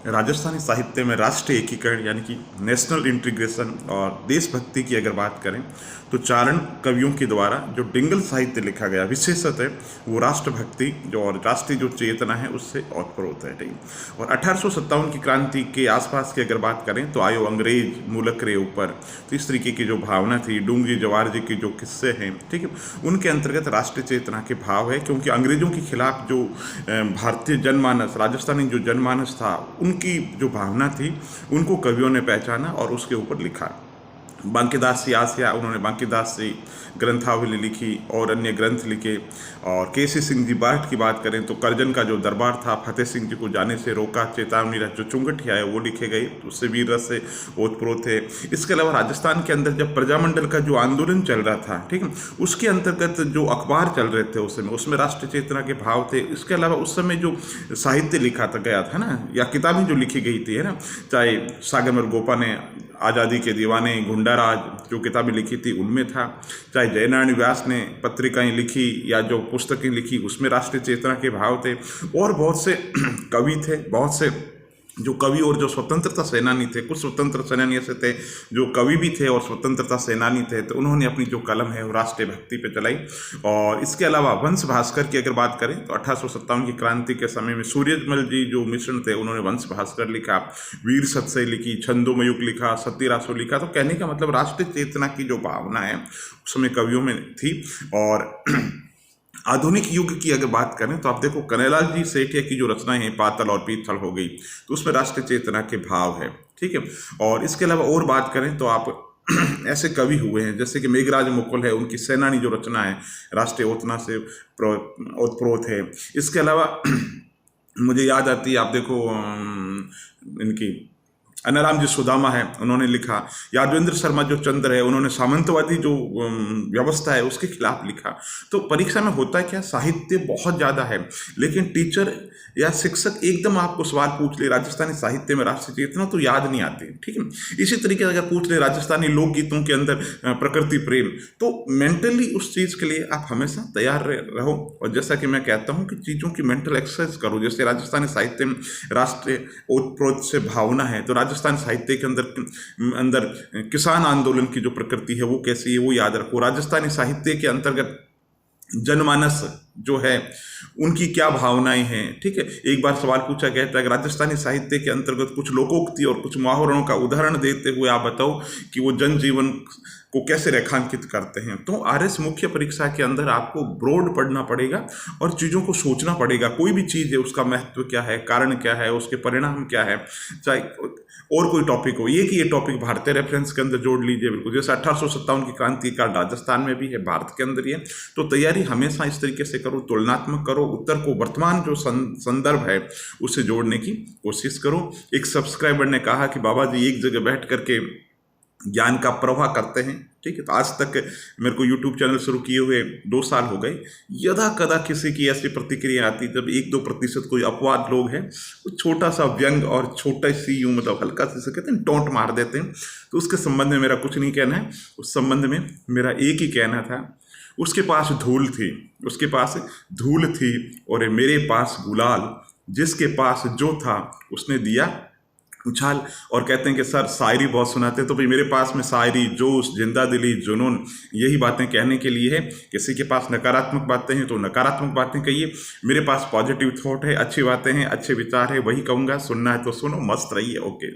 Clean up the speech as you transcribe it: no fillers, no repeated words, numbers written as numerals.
राजस्थानी साहित्य में राष्ट्रीय एकीकरण यानी कि नेशनल इंटीग्रेशन और देशभक्ति की अगर बात करें तो चारण कवियों के द्वारा जो डिंगल साहित्य लिखा गया विशेषतः वो राष्ट्रभक्ति जो और राष्ट्रीय जो चेतना है उससे ओतप्रोत है। ठीक। और 1857 की क्रांति के आसपास की अगर बात करें तो आयो अंग्रेज मुल्क रे ऊपर, तो इस तरीके की जो भावना थी, डूंगरी जवाहर जी के जो किस्से हैं, ठीक है, उनके अंतर्गत राष्ट्रीय चेतना के भाव है। क्योंकि अंग्रेजों के खिलाफ जो भारतीय जनमानस, राजस्थानी जो जनमानस था, उनकी जो भावना थी उनको कवियों ने पहचाना और उसके ऊपर लिखा। बांकीदास सी आसिया, उन्होंने बांकीदास से ग्रंथावली लिखी और अन्य ग्रंथ लिखे। और केसी सिंह जी बार्ट की बात करें तो करजन का जो दरबार था, फतेह सिंह जी को जाने से रोका, चेतावनी रथ जो चुंगटिया है वो लिखे गए, उससे वीर रस से ओतप्रोत थे। इसके अलावा राजस्थान के अंदर जब प्रजामंडल का जो आंदोलन चल रहा था, ठीक है, उसके अंतर्गत जो अखबार चल रहे थे उस समय, उसमें राष्ट्रीय चेतना के भाव थे। इसके अलावा उस समय जो साहित्य लिखा था गया था ना, या किताबें जो लिखी गई थी, है ना, चाहे सागरमल गोपा ने आज़ादी के दीवाने, गुंडाराज जो किताबें लिखी थी उनमें था, चाहे जयनारायण व्यास ने पत्रिकाएं लिखी या जो पुस्तकें लिखी उसमें राष्ट्रीय चेतना के भाव थे। और बहुत से कवि थे, बहुत से जो कवि और जो स्वतंत्रता सेनानी थे, कुछ स्वतंत्र सेनानी ऐसे थे जो कवि भी थे और स्वतंत्रता सेनानी थे, तो उन्होंने अपनी जो कलम है वो राष्ट्रीय भक्ति पे चलाई। और इसके अलावा वंश भास्कर की अगर बात करें तो 1857 की क्रांति के समय में सूर्यमल जी जो मिश्रण थे उन्होंने वंश भास्कर लिखा, वीर सत्सई लिखी, छंदोमयुग लिखा, सत्यरासो लिखा। तो कहने का मतलब राष्ट्रीय चेतना की जो भावना है उस समय कवियों में थी। और आधुनिक युग की अगर बात करें तो आप देखो कन्हैयालाल जी सेठिया की जो रचनाएं हैं, पातल और पीतल हो गई, तो उसमें राष्ट्रीय चेतना के भाव है। ठीक है। और इसके अलावा और बात करें तो आप ऐसे कवि हुए हैं जैसे कि मेघराज मुकुल है, उनकी सेनानी जो रचना है राष्ट्रीय ओतना से ओतप्रोत है। इसके अलावा मुझे याद आती है, आप देखो इनकी अनाराम जी सुदामा है, उन्होंने लिखा। यादवेंद्र शर्मा जो चंद्र है, उन्होंने सामंतवादी जो व्यवस्था है उसके खिलाफ लिखा। तो परीक्षा में होता है क्या, साहित्य बहुत ज़्यादा है, लेकिन टीचर या शिक्षक एकदम आपको सवाल पूछ ले राजस्थानी साहित्य में राष्ट्रीय चेतना, तो याद नहीं आती। ठीक है। इसी तरीके से अगर पूछ ले राजस्थानी लोकगीतों के अंदर प्रकृति प्रेम, तो मेंटली उस चीज़ के लिए आप हमेशा तैयार रहो। और जैसा कि मैं कहता हूँ कि चीज़ों की मेंटल एक्सरसाइज करो। जैसे राजस्थानी साहित्य में राष्ट्रीय ओतप्रोत से भावना है, तो राजस्थान साहित्य के अंदर किसान आंदोलन की जो प्रकृति है वो कैसी है वो याद रखो। राजस्थानी साहित्य के अंतर्गत जनमानस जो है उनकी क्या भावनाएं हैं। ठीक है। एक बार सवाल पूछा गया था कि राजस्थानी साहित्य के अंतर्गत कुछ लोकोक्ति और कुछ मुहावरों का उदाहरण देते हुए आप बताओ कि वो जनजीवन को कैसे रेखांकित करते हैं। तो आरएस मुख्य परीक्षा के अंदर आपको ब्रॉड पढ़ना पड़ेगा और चीज़ों को सोचना पड़ेगा। कोई भी चीज़ है उसका महत्व क्या है, कारण क्या है, उसके परिणाम क्या है, चाहे और कोई टॉपिक हो, ये टॉपिक भारतीय रेफरेंस के अंदर जोड़ लीजिए। बिल्कुल जैसे 1857 की क्रांति का राजस्थान में भी है, भारत के अंदर ही है। तो तैयारी हमेशा इस तरीके से करो, तुलनात्मक करो, उत्तर को वर्तमान जो संदर्भ है उससे जोड़ने की कोशिश करो। एक सब्सक्राइबर ने कहा कि बाबा जी एक जगह बैठ करके ज्ञान का प्रवाह करते हैं। ठीक है। तो आज तक मेरे को यूट्यूब चैनल शुरू किए हुए 2 साल हो गए। यदा कदा किसी की ऐसी प्रतिक्रिया आती जब 1-2% कोई अपवाद लोग हैं वो छोटा सा व्यंग और छोटा सी यूँ मतलब हल्का सा कहते हैं टोंट मार देते हैं, तो उसके संबंध में मेरा कुछ नहीं कहना है। उस संबंध में मेरा एक ही कहना था, उसके पास धूल थी, उसके पास धूल थी और मेरे पास गुलाल, जिसके पास जो था उसने दिया उछाल। और कहते हैं कि सर शायरी बहुत सुनाते हैं, तो भाई मेरे पास में शायरी, जोश, जिंदा दिली, जुनून, यही बातें कहने के लिए है। किसी के पास नकारात्मक बातें हैं तो नकारात्मक बातें कहिए, मेरे पास पॉजिटिव थॉट है, अच्छी बातें हैं, अच्छे विचार है, वही कहूँगा। सुनना है तो सुनो, मस्त रहिए। ओके।